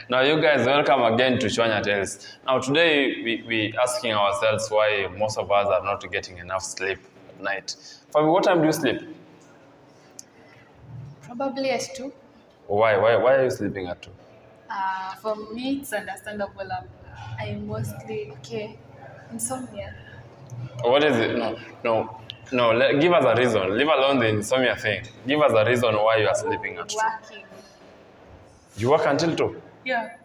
Now you guys, welcome again to Chwanya Tales. Now today we asking ourselves why most of us are not getting enough sleep at night. Fabi, what time do you sleep? Probably at 2. Why are you sleeping at 2? For me, it's understandable. I mostly insomnia. What is it? No. Give us a reason. Leave alone the insomnia thing. Give us a reason why you are sleeping at 2. Working. You work until 2? Yeah.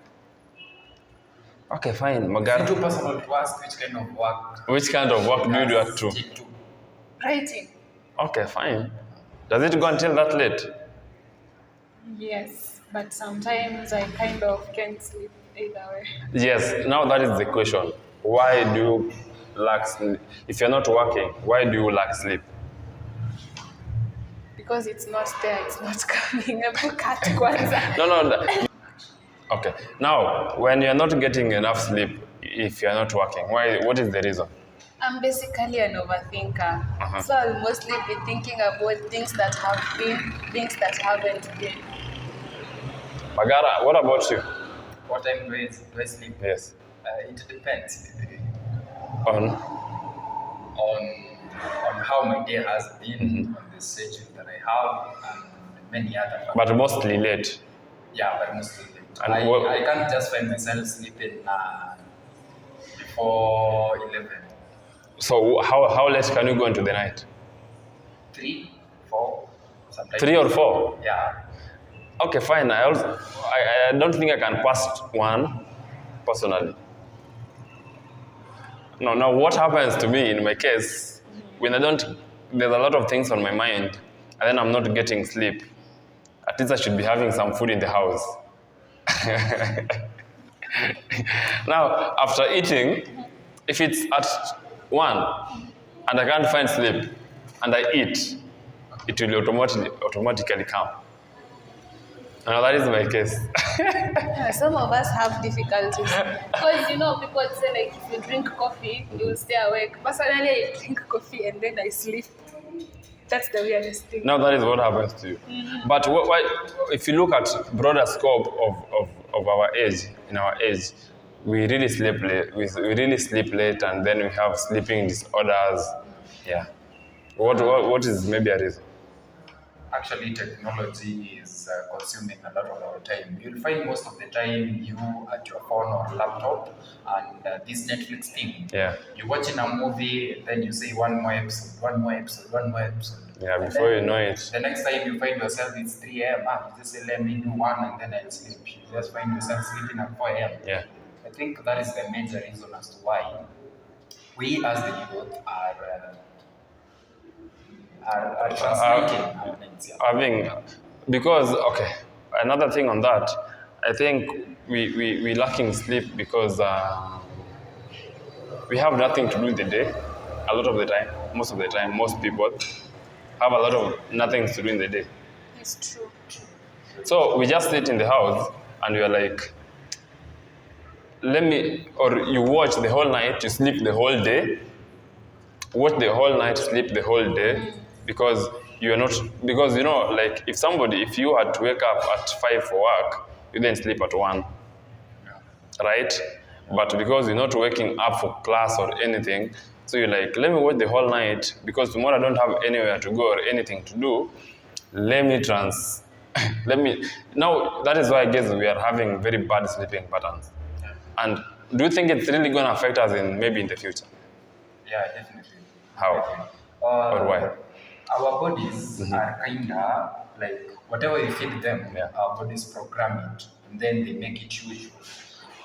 Okay, fine. Is Magara. it too personal to ask which kind of work? Which kind of work do you do at 2? Stick to? Writing. Okay, fine. Does it go until that late? Yes, but sometimes I kind of can't sleep either way. Yes, now that is the question. Why do you lack sleep? If you're not working, why do you lack sleep? Because it's not there, it's not coming. Cut kwanza. No. Okay. Now, when you're not getting enough sleep, if you're not working, why? What is the reason? I'm basically an overthinker. So I'll mostly be thinking about things that have been, things that haven't been. Magara, what about you? What time do I sleep? Yes. It depends On? on how my day has been, on the schedule that I have, and many other factors. But mostly late. Yeah, but mostly late. And I can't just find myself sleeping before 11. So how late can you go into the night? 3, 4, sometimes. 3 or 4? Yeah. Okay, fine. I don't think I can pass 1 personally. No, now what happens to me in my case, when there's a lot of things on my mind, and then I'm not getting sleep, at least I should be having some food in the house. Now, after eating, if it's at 1 and I can't find sleep and I eat, it will automatically come. Now that is my case. Yeah, some of us have difficulties. Because, people say, like, if you drink coffee, you will stay awake. Personally, I drink coffee and then I sleep. That's the weirdest thing. Now that is what happens to you. But if you look at broader scope of our age, in our age, we really sleep late. We really sleep late, and then we have sleeping disorders. Yeah. What is maybe a reason? Actually, technology is consuming a lot of our time. You'll find most of the time you at your phone or laptop and this Netflix thing. Yeah. You're watching a movie, then you say one more episode. Yeah, before you know it. The next time you find yourself, it's 3 a.m. You just say, let me do 1 and then I'll sleep. You just find yourself sleeping at 4 a.m. Yeah. I think that is the major reason as to why we as the youth are translating our needs. Because another thing on that, I think we lacking sleep because we have nothing to do in the day. A lot of the time, most of the time, most people have a lot of nothing to do in the day. It's true. So we just sit in the house and we are like, or you watch the whole night, you sleep the whole day, watch the whole night, sleep the whole day, because you are not, because like if you had to wake up at 5 for work, you then sleep at 1, right? But because you're not waking up for class or anything, so you're like, let me watch the whole night, because tomorrow I don't have anywhere to go or anything to do, now that is why I guess we are having very bad sleeping patterns. And do you think it's really going to affect us maybe in the future? Yeah, definitely. How? Or why? Our bodies are kind of like whatever you feed them, our bodies program it and then they make it usual.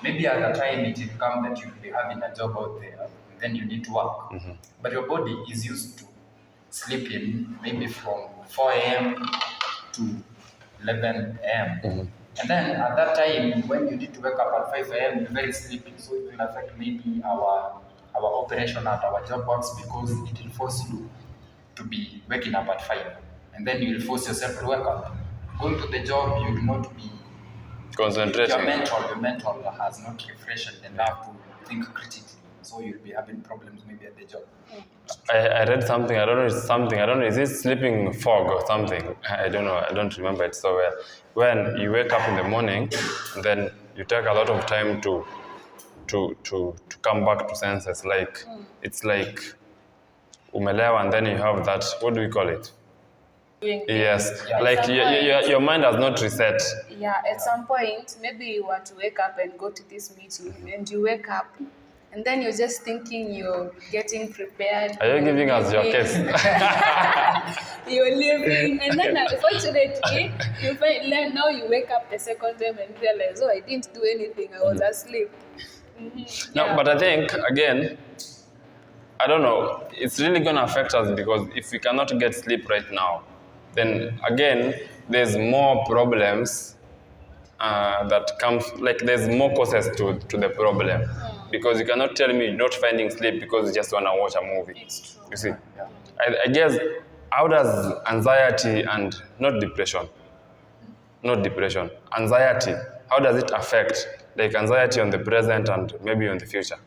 Maybe at the time it will come that you'll be having a job out there and then you need to work. But your body is used to sleeping maybe from 4 a.m. to 11 a.m. And then at that time, when you need to wake up at 5 a.m., you're very sleepy. So it will affect maybe our operation at our job works because it will force you to be waking up at 5. And then you will force yourself to wake up. Going to the job, you will not be concentrating. Your mental has not refreshed enough to think critically. so you'll be having problems maybe at the job. I read something, I don't know, it's something, I don't know, is it sleeping fog or something? I don't know, I don't remember it so well. When you wake up in the morning, then you take a lot of time to come back to senses. Like, it's like umelewa, and then you have that, what do we call it? Yes, Yeah. like your mind has not reset. Yeah, at some point, maybe you want to wake up and go to this meeting, and you wake up, and then you're just thinking you're getting prepared. Are you giving us your leaving. case? You're leaving, and then unfortunately, you find then now you wake up the second time and realize, oh, I didn't do anything. I was asleep. No, Yeah. but I think, again, I don't know, it's really going to affect us because if we cannot get sleep right now, then again, there's more problems that comes, like there's more causes to the problem. Because you cannot tell me you're not finding sleep because you just want to watch a movie. It's true. You see? Yeah. I guess, how does anxiety and, not depression, anxiety, how does it affect, like anxiety on the present and maybe on the future?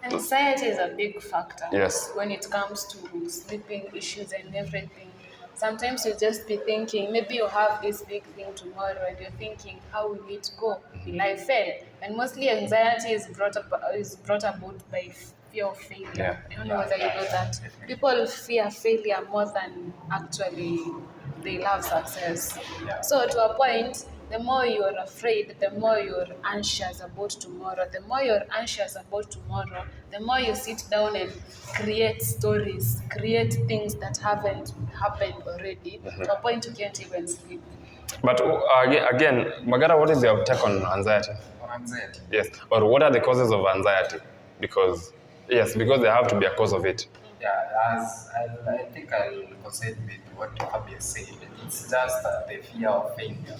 Anxiety is a big factor. Yes. When it comes to sleeping issues and everything. Sometimes you just be thinking, maybe you have this big thing tomorrow and you're thinking, how will it go? Will I fail? And mostly anxiety is brought about by fear of failure. Yeah. I don't know whether you know that. People fear failure more than actually they love success. Yeah. So to a point, the more you're afraid, the more you're anxious about tomorrow. The more you're anxious about tomorrow, the more you sit down and create stories, create things that haven't happened already. To a point you can't even sleep. But again, Magara, what is your take on anxiety? Or anxiety. Yes, or what are the causes of anxiety? Because there have to be a cause of it. Yeah, as I think I'll proceed with what Fabi said. It's just the fear of failure.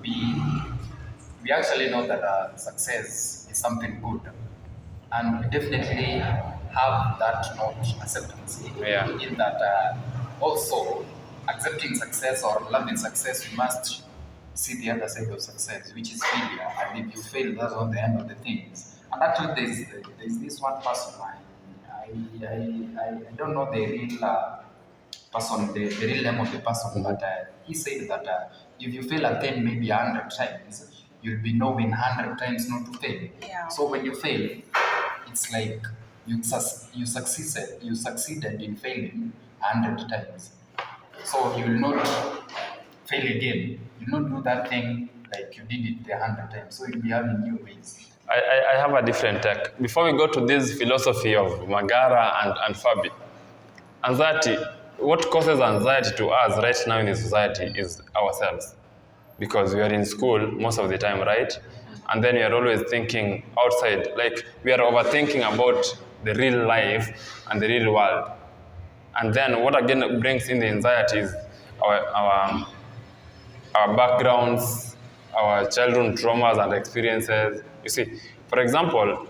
We actually know that success is something good, and we definitely have that not acceptance. Yeah. In that also accepting success or loving success, we must see the other side of success, which is failure. And if you fail, that's not the end of the things. And actually, there's this one person. I don't know the real person, the real name of the person, but he said that if you fail at 10, maybe 100 times, you'll be knowing 100 times not to fail. Yeah. So when you fail, it's like you succeeded in failing 100 times. So you will not fail again. You will not do that thing like you did it 100 times. So you'll be having new ways. I have a different take. Before we go to this philosophy of Magara and Fabi, anxiety, what causes anxiety to us right now in the society is ourselves. Because we are in school most of the time, right? And then we are always thinking outside, like we are overthinking about the real life and the real world. And then what again brings in the anxiety is our backgrounds, our childhood traumas and experiences. You see, for example,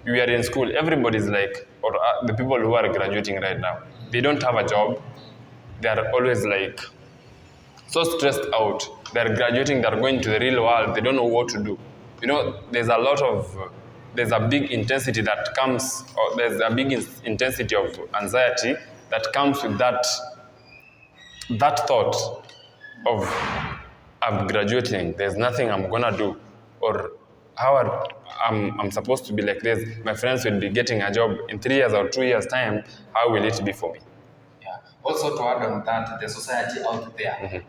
we are in school, everybody's like, or the people who are graduating right now, they don't have a job. They are always like so stressed out. They're graduating, they're going to the real world, they don't know what to do. You know, there's a big intensity that comes, or there's a big intensity of anxiety that comes with that thought of, I'm graduating, there's nothing I'm gonna do, or how I'm supposed to be like this. My friends will be getting a job in 3 years or 2 years' time. How will it be for me? Yeah. Also to add on that, the society out there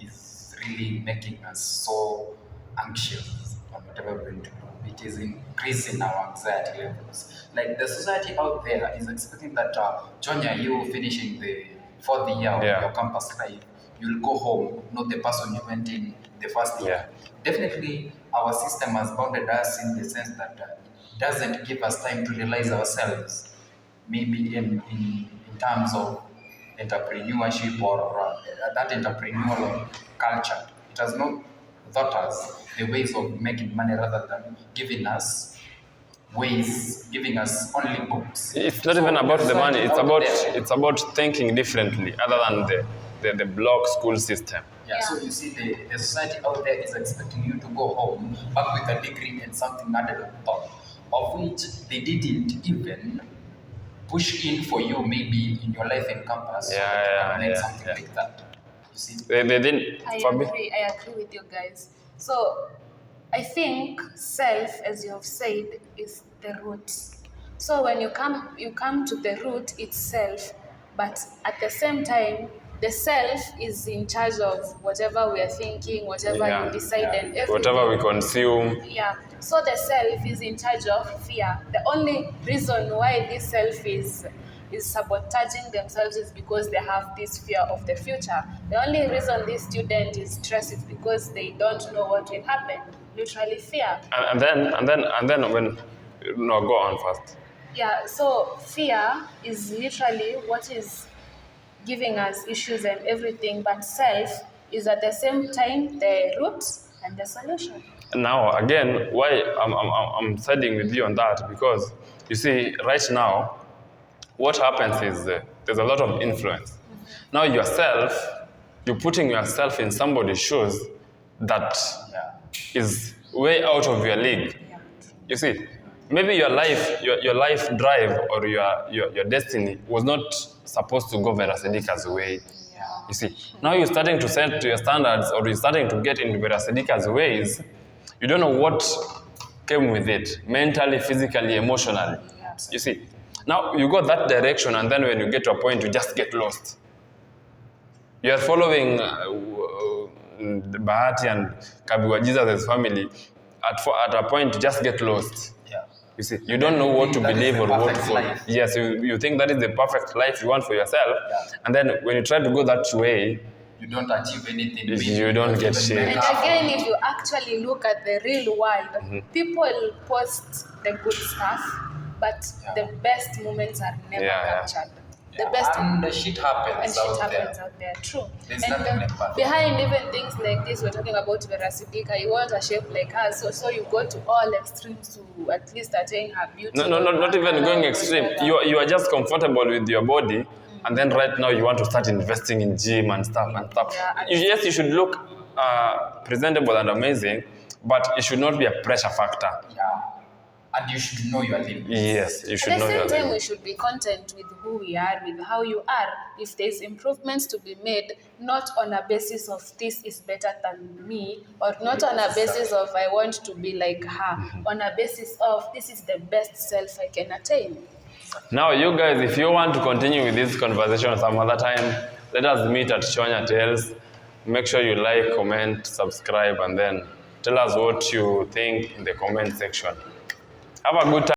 is really making us so anxious on whatever we're going to do. It is increasing our anxiety levels. Like the society out there is expecting that, Jonya, you finishing the 4th year of your campus life, you'll go home, not the person you went in the first year. Definitely, our system has bounded us in the sense that it doesn't give us time to realize ourselves, maybe in terms of entrepreneurship or that entrepreneurial culture. It has not taught us the ways of making money rather than giving us only books. It's not even about the money, it's about thinking differently other than the block school system. Yeah, so you see the society out there is expecting you to go home back with a degree and something added on top. of which they didn't even push in for you maybe in your life encompass so that you can learn something like that. You see? They didn't. I for me. agree with you guys. So I think self, as you have said, is the root. So when you come to the root itself, but at the same time, the self is in charge of whatever we are thinking, whatever you decide, and everything. Whatever we consume. Yeah. So the self is in charge of fear. The only reason why this self is sabotaging themselves is because they have this fear of the future. The only reason this student is stressed is because they don't know what will happen. Literally fear. And then when no, go on first. Yeah, so fear is literally what is giving us issues and everything, but self is at the same time the root and the solution. Now again, why I'm siding with you on that, because you see right now what happens is there's a lot of influence. Now yourself, you're putting yourself in somebody's shoes that is way out of your league. You see, maybe your life drive or your destiny was not supposed to go Vera Sidika's way. You see, now you're starting to set your standards, or you're starting to get into Vera Sidika's ways. You don't know what came with it, mentally, physically, emotionally. You see, now you go that direction, and then when you get to a point, you just get lost. You are following Bahati and Kabiwa Jesus' family. At a point, you just get lost. You see, you don't know what to believe or what for. Yes, you think that is the perfect life you want for yourself, and then when you try to go that way, you don't achieve anything. You don't get shit. And again, if you actually look at the real world, people post the good stuff, but the best moments are never captured. The best and the shit happens out there. True. There's and nothing like that. Behind even things like this, we're talking about Vera Sidika. You want a shape like her, so you go to all extremes to at least attain her beauty. No, not even going extreme. You are just comfortable with your body, and then right now you want to start investing in gym and stuff. Yes, you should look presentable and amazing, but it should not be a pressure factor. And you should know your limits. Yes, you should know your limits. At the same time, we should be content with who we are, with how you are. If there's improvements to be made, not on a basis of this is better than me, or not on a basis of I want to be like her, on a basis of this is the best self I can attain. Now, you guys, if you want to continue with this conversation some other time, let us meet at Chonya Tales. Make sure you like, comment, subscribe, and then tell us what you think in the comment section. Have a good time.